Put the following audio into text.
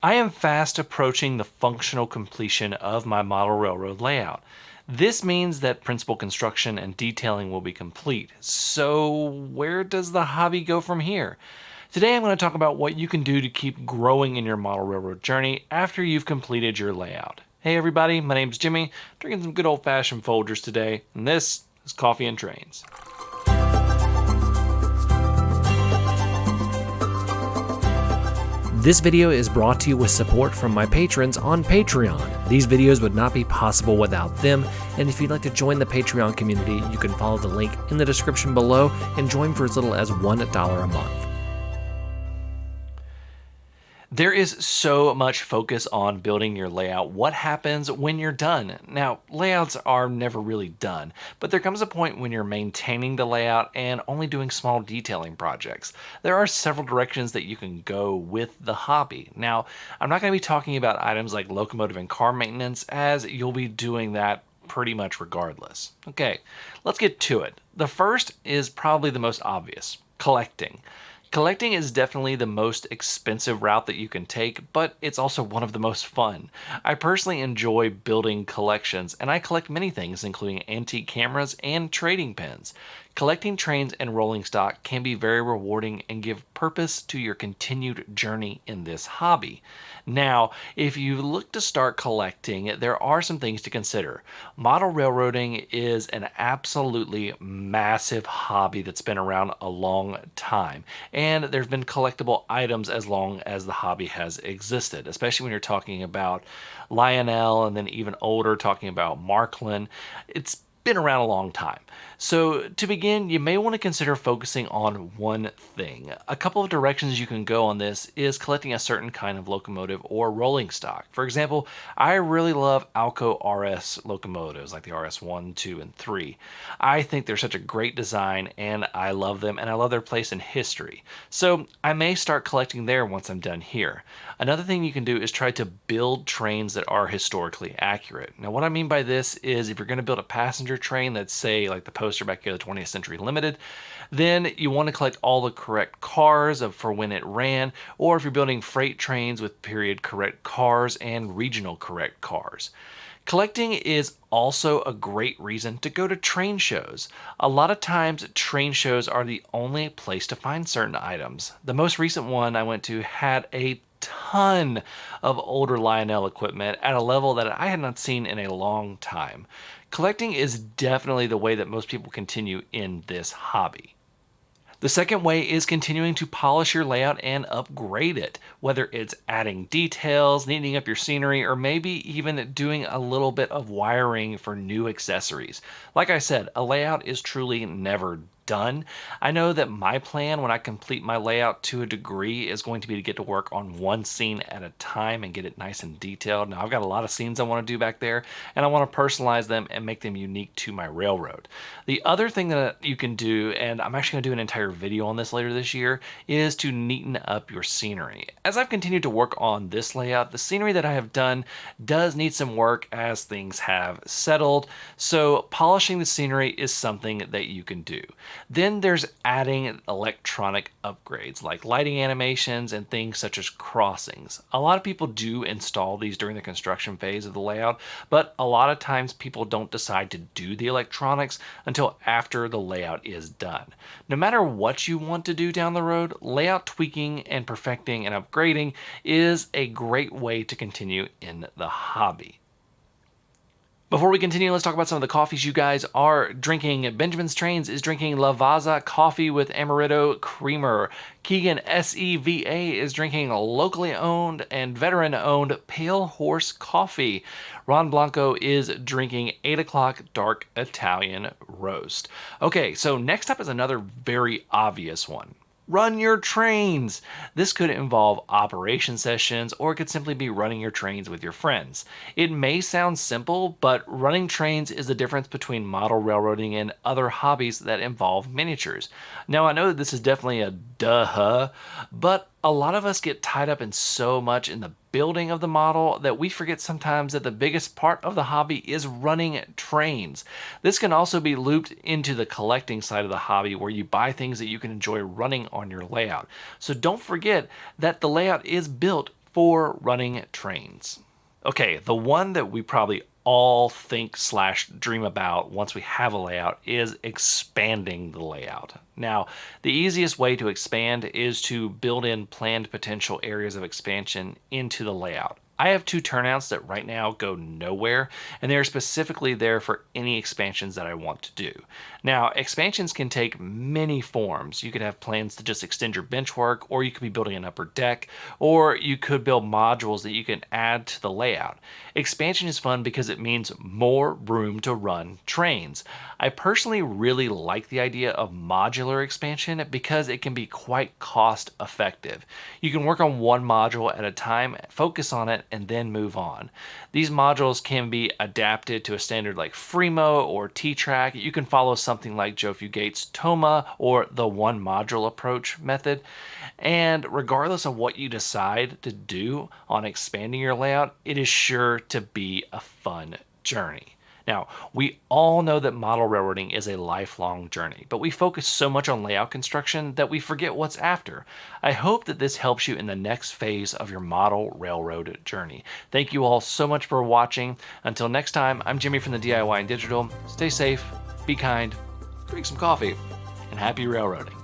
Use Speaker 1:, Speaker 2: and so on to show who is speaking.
Speaker 1: I am fast approaching the functional completion of my model railroad layout. This means that principal construction and detailing will be complete. So, where does the hobby go from here? Today, I'm going to talk about what you can do to keep growing in your model railroad journey after you've completed your layout. Hey, everybody, my name's Jimmy, drinking some good old fashioned Folgers today, and this is Coffee and Trains.
Speaker 2: This video is brought to you with support from my patrons on Patreon. These videos would not be possible without them, and if you'd like to join the Patreon community, you can follow the link in the description below and join for as little as $1 a month.
Speaker 1: There is so much focus on building your layout. What happens when you're done? Now, layouts are never really done, but there comes a point when you're maintaining the layout and only doing small detailing projects. There are several directions that you can go with the hobby. Now, I'm not going to be talking about items like locomotive and car maintenance, as you'll be doing that pretty much regardless. Okay, let's get to it. The first is probably the most obvious: collecting. Collecting is definitely the most expensive route that you can take, but it's also one of the most fun. I personally enjoy building collections, and I collect many things, including antique cameras and trading pins. Collecting trains and rolling stock can be very rewarding and give purpose to your continued journey in this hobby. Now, if you look to start collecting, there are some things to consider. Model railroading is an absolutely massive hobby that's been around a long time, and there's been collectible items as long as the hobby has existed, especially when you're talking about Lionel and then even older, talking about Markland. It's been around a long time. So to begin, you may want to consider focusing on one thing. A couple of directions you can go on this is collecting a certain kind of locomotive or rolling stock. For example, I really love Alco RS locomotives like the RS 1, 2, and 3. I think they're such a great design and I love them, and I love their place in history. So I may start collecting there once I'm done here. Another thing you can do is try to build trains that are historically accurate. Now what I mean by this is if you're going to build a passenger train that's, say, like the poster back here, the 20th Century Limited, then you want to collect all the correct cars for when it ran, or if you're building freight trains with period correct cars and regional correct cars. Collecting is also a great reason to go to train shows. A lot of times, train shows are the only place to find certain items. The most recent one I went to had a ton of older Lionel equipment at a level that I had not seen in a long time. Collecting is definitely the way that most people continue in this hobby. The second way is continuing to polish your layout and upgrade it, whether it's adding details, neatening up your scenery, or maybe even doing a little bit of wiring for new accessories. Like I said, a layout is truly never done. I know that my plan when I complete my layout to a degree is going to be to get to work on one scene at a time and get it nice and detailed. Now I've got a lot of scenes I want to do back there, and I want to personalize them and make them unique to my railroad. The other thing that you can do, and I'm actually going to do an entire video on this later this year, is to neaten up your scenery. As I've continued to work on this layout, the scenery that I have done does need some work as things have settled, so polishing the scenery is something that you can do. Then there's adding electronic upgrades like lighting animations and things such as crossings. A lot of people do install these during the construction phase of the layout, but a lot of times people don't decide to do the electronics until after the layout is done. No matter what you want to do down the road, layout tweaking and perfecting and upgrading is a great way to continue in the hobby. Before we continue, let's talk about some of the coffees you guys are drinking. Benjamin's Trains is drinking Lavazza coffee with Amaretto creamer. Keegan SEVA is drinking locally owned and veteran-owned Pale Horse coffee. Ron Blanco is drinking 8 o'clock dark Italian roast. Okay, so next up is another very obvious one. Run your trains. This could involve operation sessions, or it could simply be running your trains with your friends. It may sound simple, but running trains is the difference between model railroading and other hobbies that involve miniatures. Now, I know that this is definitely a duh, but a lot of us get tied up in so much in the building of the model that we forget sometimes that the biggest part of the hobby is running trains. This can also be looped into the collecting side of the hobby, where you buy things that you can enjoy running on your layout. So don't forget that the layout is built for running trains. Okay, the one that we probably all think / dream about once we have a layout is expanding the layout. Now, the easiest way to expand is to build in planned potential areas of expansion into the layout. I have 2 turnouts that right now go nowhere, and they're specifically there for any expansions that I want to do. Now, expansions can take many forms. You could have plans to just extend your bench work, or you could be building an upper deck, or you could build modules that you can add to the layout. Expansion is fun because it means more room to run trains. I personally really like the idea of modular expansion because it can be quite cost effective. You can work on one module at a time, focus on it, and then move on. These modules can be adapted to a standard like Freemo or T-Track. You can follow something like Joe Fugate's Toma or the one module approach method. And regardless of what you decide to do on expanding your layout, it is sure to be a fun journey. Now, we all know that model railroading is a lifelong journey, but we focus so much on layout construction that we forget what's after. I hope that this helps you in the next phase of your model railroad journey. Thank you all so much for watching. Until next time, I'm Jimmy from the DIY and Digital. Stay safe, be kind, drink some coffee, and happy railroading.